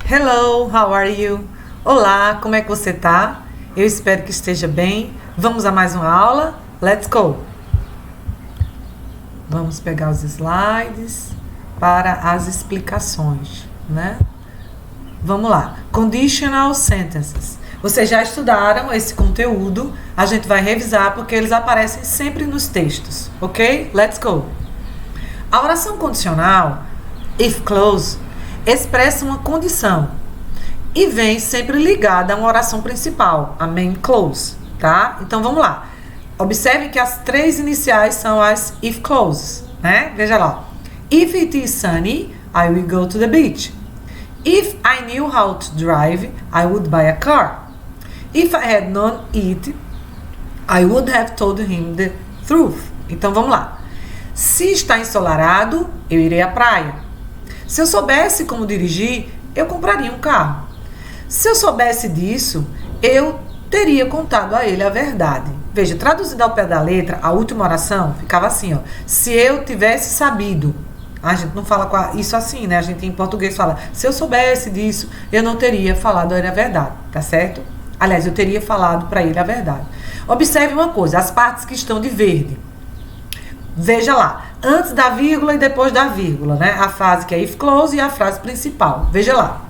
Hello, how are you? Olá, como é que você tá? Eu espero que esteja bem. Vamos a mais uma aula? Let's go! Vamos pegar os slides para as explicações, né? Vamos lá. Conditional sentences. Vocês já estudaram esse conteúdo. A gente vai revisar porque eles aparecem sempre nos textos, ok? Let's go! A oração condicional, if clause, expressa uma condição e vem sempre ligada a uma oração principal, a main clause, tá? Então vamos lá. Observe que as três iniciais são as if clauses, né? Veja lá. If it is sunny, I will go to the beach. If I knew how to drive, I would buy a car. If I had known it, I would have told him the truth. Então vamos lá. Se está ensolarado, eu irei à praia. Se eu soubesse como dirigir, eu compraria um carro. Se eu soubesse disso, eu teria contado a ele a verdade. Veja, traduzido ao pé da letra, a última oração ficava assim, ó. Se eu tivesse sabido. A gente não fala isso assim, né? A gente em português fala, se eu soubesse disso, eu não teria falado a ele a verdade, tá certo? Aliás, eu teria falado para ele a verdade. Observe uma coisa, as partes que estão de verde. Veja lá, antes da vírgula e depois da vírgula, né? A frase que é if clause e a frase principal. Veja lá.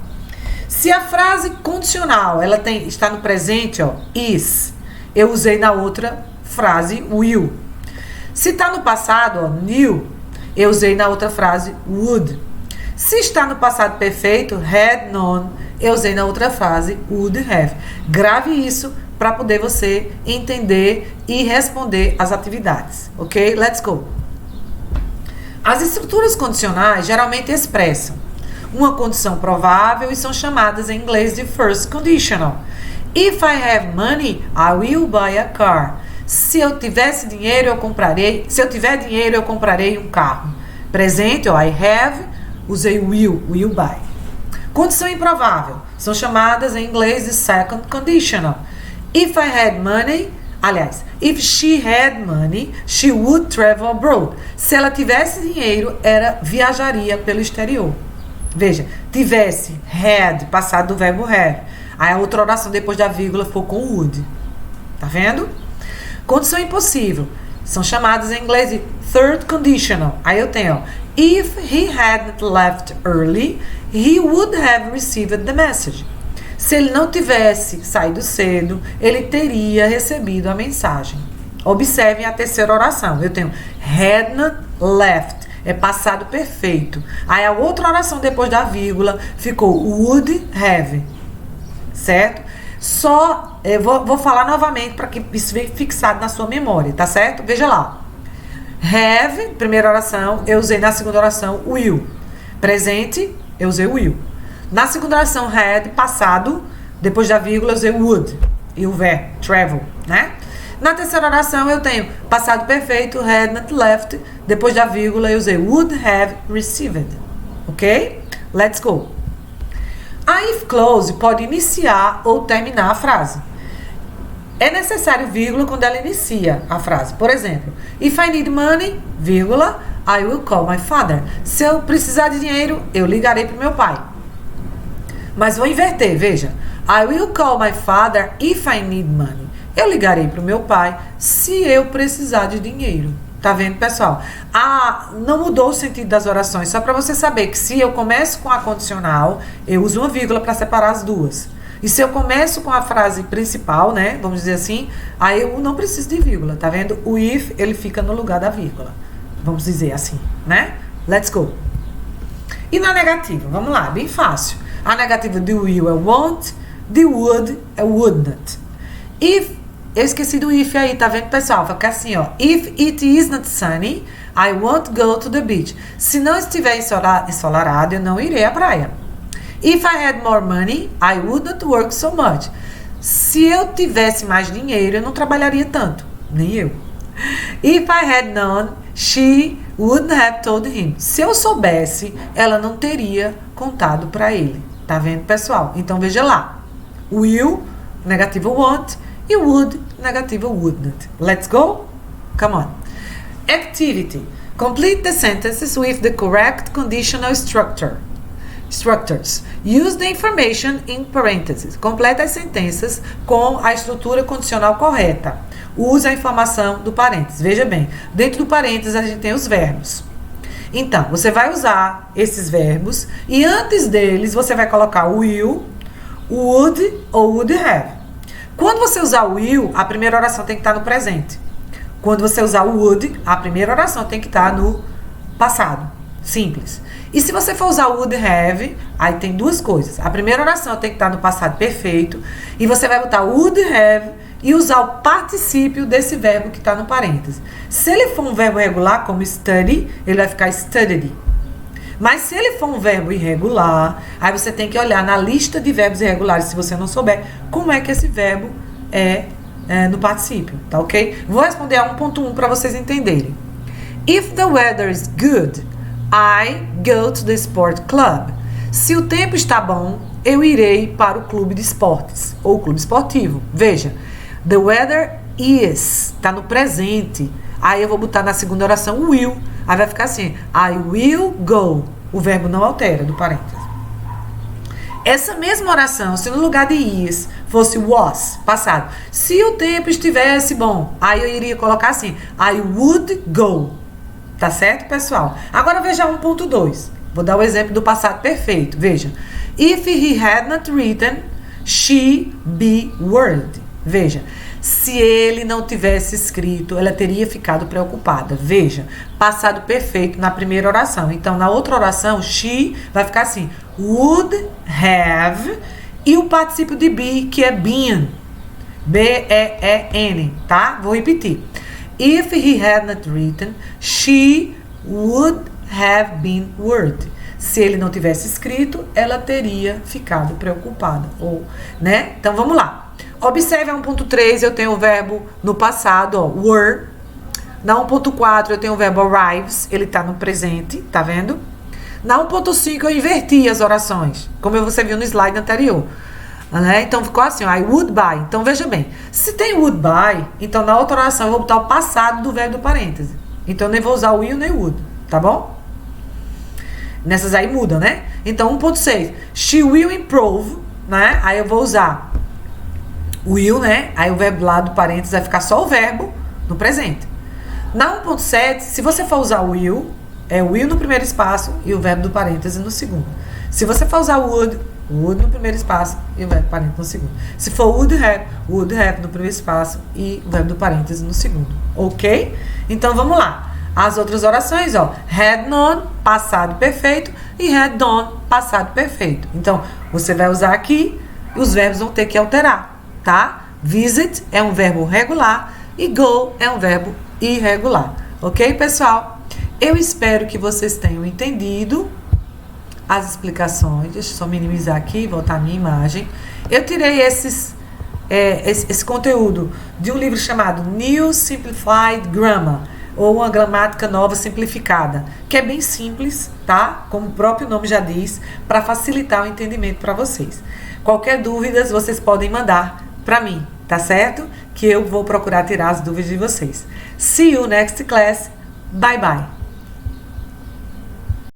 Se a frase condicional, ela está no presente, ó, is, eu usei na outra frase will. Se está no passado, ó, knew, eu usei na outra frase would. Se está no passado perfeito, had known, eu usei na outra frase would have. Grave isso para poder você entender e responder as atividades, ok? Let's go! As estruturas condicionais geralmente expressam uma condição provável e são chamadas em inglês de first conditional. If I have money, I will buy a car. Se eu tivesse dinheiro, eu comprarei. Se eu tiver dinheiro, eu comprarei um carro. Presente, ó, I have, usei will buy. Condição improvável são chamadas em inglês de second conditional. If I had money, aliás, if she had money, she would travel abroad. Se ela tivesse dinheiro, ela viajaria pelo exterior. Veja, tivesse, had, passado do verbo have. Aí a outra oração depois da vírgula for com would. Tá vendo? Condição impossível são chamadas em inglês de third conditional. Aí eu tenho, ó, if he hadn't left early, he would have received the message. Se ele não tivesse saído cedo, ele teria recebido a mensagem. Observem a terceira oração. Eu tenho hadn't left. É passado perfeito. Aí a outra oração depois da vírgula ficou would have. Certo? Só, eu vou falar novamente para que isso fique fixado na sua memória, tá certo? Veja lá. Have, primeira oração, eu usei na segunda oração will. Presente, eu usei will. Na segunda oração, had, passado, depois da vírgula, eu usei would. E o verbo, travel, né? Na terceira oração, eu tenho passado perfeito, had not left. Depois da vírgula, eu usei would have received. Ok? Let's go. A if clause pode iniciar ou terminar a frase. É necessário vírgula quando ela inicia a frase. Por exemplo, if I need money, vírgula, I will call my father. Se eu precisar de dinheiro, eu ligarei para o meu pai. Mas vou inverter, veja. I will call my father if I need money. Eu ligarei para o meu pai se eu precisar de dinheiro. Tá vendo, pessoal? Não mudou o sentido das orações. Só para você saber que se eu começo com a condicional, eu uso uma vírgula para separar as duas. E se eu começo com a frase principal, né? Vamos dizer assim, aí eu não preciso de vírgula. Tá vendo? O if, ele fica no lugar da vírgula. Vamos dizer assim, né? Let's go. E na negativa? Vamos lá, bem fácil. A negativa de will é won't, de would é wouldn't. If, eu esqueci do if aí, tá vendo, pessoal? Fica assim, ó. If it is not sunny, I won't go to the beach. Se não estiver ensolarado, eu não irei à praia. If I had more money, I would not work so much. Se eu tivesse mais dinheiro, eu não trabalharia tanto. Nem eu. If I had known, she would have told him. Se eu soubesse, ela não teria contado para ele. Tá vendo, pessoal? Então, veja lá. Will, negativa won't, e would, negativa wouldn't. Let's go? Come on. Activity. Complete the sentences with the correct conditional structure. structures. Use the information in parentheses. Completa as sentenças com a estrutura condicional correta. Use a informação do parênteses. Veja bem, dentro do parênteses a gente tem os verbos. Então, você vai usar esses verbos e antes deles você vai colocar will, would ou would have. Quando você usar o will, a primeira oração tem que estar no presente. Quando você usar o would, a primeira oração tem que estar no passado. Simples. E se você for usar o would have, aí tem duas coisas. A primeira oração tem que estar no passado perfeito e você vai botar would have e usar o particípio desse verbo que está no parêntese. Se ele for um verbo regular, como study, ele vai ficar studied. Mas se ele for um verbo irregular, aí você tem que olhar na lista de verbos irregulares, se você não souber, como é que esse verbo é no particípio, tá ok? Vou responder a 1.1 para vocês entenderem. If the weather is good, I go to the sport club. Se o tempo está bom, eu irei para o clube de esportes, ou clube esportivo. Veja, the weather is, está no presente. Aí eu vou botar na segunda oração o will. Aí vai ficar assim, I will go. O verbo não altera do parênteses. Essa mesma oração, se no lugar de is fosse was, passado. Se o tempo estivesse bom, aí eu iria colocar assim, I would go. Tá certo, pessoal? Agora veja 1.2. Vou dar o exemplo do passado perfeito. Veja. If he had not written, she be worried. Veja. Se ele não tivesse escrito, ela teria ficado preocupada. Veja. Passado perfeito na primeira oração. Então, na outra oração, she vai ficar assim. Would have. E o particípio de be, que é been. B-E-E-N. Tá? Vou repetir. If he had not written, she would have been worried. Se ele não tivesse escrito, ela teria ficado preocupada. Ou, né? Então, vamos lá. Observe a 1.3, eu tenho o verbo no passado, ó, were. Na 1.4, eu tenho o verbo arrives, ele está no presente, tá vendo? Na 1.5, eu inverti as orações, como você viu no slide anterior. Né? Então ficou assim, ó, I would buy. Então veja bem, se tem would buy, então na outra oração eu vou botar o passado do verbo do parêntese. Então eu nem vou usar o will nem o would, tá bom? Nessas aí mudam, né? Então 1.6, she will improve, né? Aí eu vou usar will, né? Aí o verbo lá do parêntese vai ficar só o verbo no presente. Na 1.7, se você for usar o will, é o will no primeiro espaço e o verbo do parêntese no segundo. Se você for usar o would no primeiro espaço e o verbo do parêntese no segundo. Se for would have no primeiro espaço e o verbo do parêntese no segundo. Ok? Então vamos lá. As outras orações, ó. Had known, passado perfeito, e had done, passado perfeito. Então, você vai usar aqui e os verbos vão ter que alterar, tá? Visit é um verbo regular e go é um verbo irregular. Ok, pessoal? Eu espero que vocês tenham entendido as explicações. Deixa eu só minimizar aqui e voltar a minha imagem. Eu tirei esse conteúdo de um livro chamado New Simplified Grammar, ou uma gramática nova simplificada, que é bem simples, tá? Como o próprio nome já diz, para facilitar o entendimento para vocês. Qualquer dúvida, vocês podem mandar para mim, tá certo? Que eu vou procurar tirar as dúvidas de vocês. See you next class. Bye bye.